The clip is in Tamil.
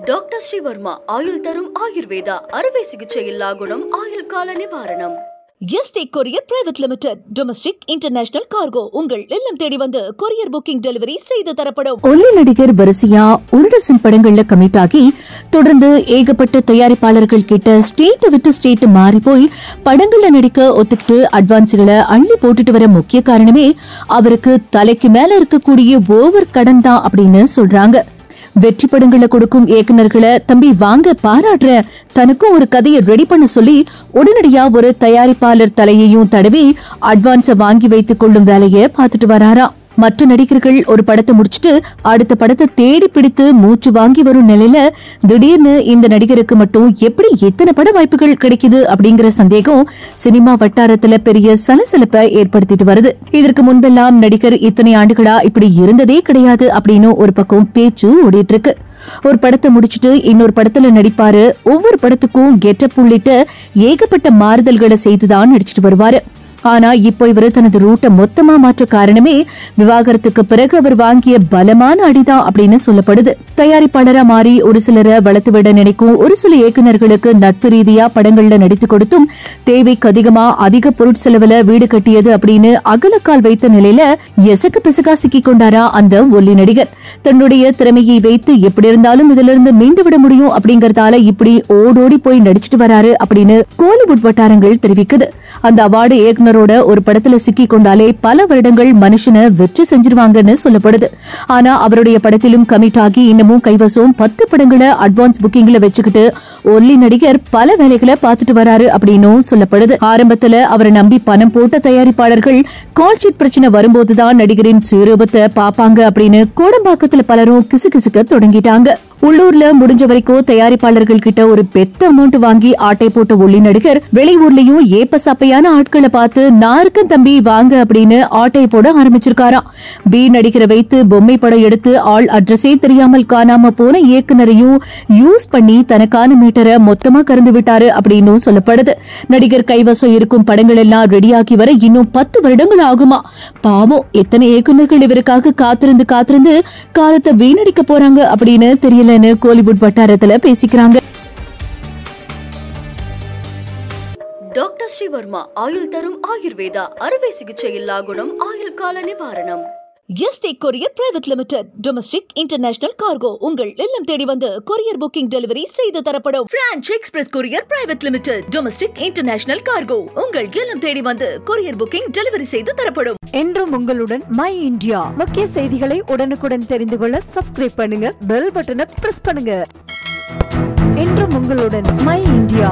டாக்டர் ஸ்ரீவர்மா ஆயுள் தரும் ஆயுர்வேதா அறுவை சிகிச்சையில்லா குணம் ஆயுள் கால நிவாரணம். எஸ்டேக் courier private limited domestic international cargo உங்கள் இல்லம் தேடி வந்து கொரியர் புக்கிங் டெலிவரி செய்து தரப்படும். ஒல்லி நடிகர் வரிசையா ஒரு டசன் படங்கள்ல கமிட் ஆகி தொடர்ந்து ஏகப்பட்ட தயாரிப்பாளர்கள் கிட்ட ஸ்டேட் விட்டு ஸ்டேட் மாறி போய் படங்கள்ல நடிக்க ஒத்துக்கிட்டு அட்வான்ஸ்களை அள்ளி போட்டுட்டு வர முக்கிய காரணமே அவருக்கு தலைக்கு மேல இருக்கக்கூடிய ஓவர் கடன் தான் அப்படின்னு சொல்றாங்க. வெற்றி படங்களை கொடுக்கும் இயக்குநர்களை தம்பி வாங்க பாராட்டுற, தனக்கும் ஒரு கதையை ரெடி பண்ண சொல்லி உடனடியா ஒரு தயாரிப்பாளர் தலையையும் தடவி அட்வான்ஸ வாங்கி வைத்துக் கொள்ளும் வேலையை பார்த்துட்டு வராராம். மற்ற நடிகர்கள் ஒரு படத்தை முடிச்சுட்டு அடுத்த படத்தை தேடி பிடித்து மூச்சு வாங்கி வரும் நிலையில திடீர்னு இந்த நடிகருக்கு மட்டும் எப்படி எத்தனை பட வாய்ப்புகள் கிடைக்குது அப்படிங்கிற சந்தேகம் சினிமா வட்டாரத்துல பெரிய சலசலப்பை ஏற்படுத்திட்டு வருது. இதற்கு முன்பெல்லாம் நடிகர் இத்தனை ஆண்டுகளா இப்படி இருந்ததே கிடையாது அப்படின்னு ஒரு பக்கம் பேச்சு ஓடிட்டு இருக்கு. ஒரு படத்தை முடிச்சுட்டு இன்னொரு படத்துல நடிப்பாரு. ஒவ்வொரு படத்துக்கும் கெட்டப் உள்ளிட்ட ஏகப்பட்ட மாறுதல்களை செய்துதான் நடிச்சிட்டு வருவாரு. ஆனா இப்போ இவரு தனது ரூட்டை மொத்தமா மாற்ற காரணமே விவாகரத்துக்கு பிறகு அவர் வாங்கிய பலமான அடிதான் அப்படின்னு சொல்லப்படுது. தயாரிப்பாளரா மாறி ஒரு சிலரை வளர்த்து விட நினைக்கும் ஒரு சில இயக்குநர்களுக்கு நட்பு ரீதியா படங்கள்ல நடித்து கொடுத்தும் தேவைக்கு அதிகமா அதிக பொருட்செலவுல வீடு கட்டியது அப்படின்னு அகலக்கால் வைத்த நிலையில எசக்கு பிசகா சிக்கி கொண்டாரா அந்த ஒல்லி நடிகர். தன்னுடைய திறமையை வைத்து எப்படி இருந்தாலும் இதுல இருந்து மீண்டு விட முடியும் அப்படிங்கறதால இப்படி ஓடோடி போய் நடிச்சிட்டு வராரு அப்படின்னு கோலிவுட் வட்டாரங்கள் தெரிவிக்குது. அந்த அவார்டு இயக்குனர் ஒரு படத்துல சிக்கி கொண்டாலே பல வருடங்கள் மனுஷனை வெற்றி செஞ்சிருவாங்கன்னு சொல்லப்படுது. ஆனா அவருடைய படத்திலும் கமிட் ஆகி இன்னமும் கைவசம் 10 படங்களை அட்வான்ஸ் புக்கிங்ல வச்சுக்கிட்டு ஒல்லி நடிகர் பல வேலைகளை பார்த்துட்டு வராரு அப்படின்னு சொல்லப்படுது. ஆரம்பத்துல அவரை நம்பி பணம் போட்ட தயாரிப்பாளர்கள் கால்ஷீட் பிரச்சனை வரும்போதுதான் நடிகரின் சுயரூபத்தை பாப்பாங்க அப்படின்னு கோடம்பாக்கத்துல பலரும் கிசுகிசுக்க தொடங்கிட்டாங்க. உள்ளூர்ல முடிஞ்ச வரைக்கும் தயாரிப்பாளர்கள் கிட்ட ஒரு பெத்த அமௌண்ட் வாங்கி ஆட்டை போட்ட ஒல்லி நடிகர் வெளியூர்லயும் ஏப்ப சப்பையான ஆட்களை பார்த்து நாருக்கும் தம்பி வாங்க அப்படின்னு ஆட்டை போட ஆரம்பிச்சிருக்காராம். பி நடிகரை வைத்து பொம்மை படம் எடுத்து ஆள் அட்ரஸே தெரியாமல் காணாம போன இயக்குனரையும் யூஸ் பண்ணி தனக்கான மீட்டரை மொத்தமா கறந்து விட்டாரு அப்படின்னு சொல்லப்படுது. நடிகர் கைவசம் இருக்கும் படங்கள் எல்லாம் ரெடியாக்கி வர இன்னும் 10 வருடங்கள் ஆகுமா. பாவம், எத்தனை இயக்குநர்கள் இவருக்காக காத்திருந்து காலத்தை வீணடிக்க போறாங்க அப்படின்னு தெரியலன்னு கோலிவுட் வட்டாரத்துல பேசிக்கிறாங்க. டாக்டர் ஸ்ரீவர்மா ஆயுள் தரும் ஆயுர்வேதா அறுவை சிகிச்சையில்லா குணம் ஆயுள் கால நிவாரணம். எஸ்டேக் courier private limited domestic international cargo உங்கள் இல்லம் தேடி வந்து கொரியர் புக்கிங் டெலிவரி செய்து தரப்படும். Franch express courier private limited domestic international cargo உங்கள் இல்லம் தேடி வந்து கொரியர் புக்கிங் டெலிவரி செய்து தரப்படும். என்றும் உங்களுடன் மை இந்தியா. முக்கிய செய்திகளை உடனுக்குடன் தெரிந்து கொள்ள சப்ஸ்கிரைப் பண்ணுங்க, பெல் பட்டனை பிரஸ் பண்ணுங்க. என்றும் உங்களுடன் மை இந்தியா.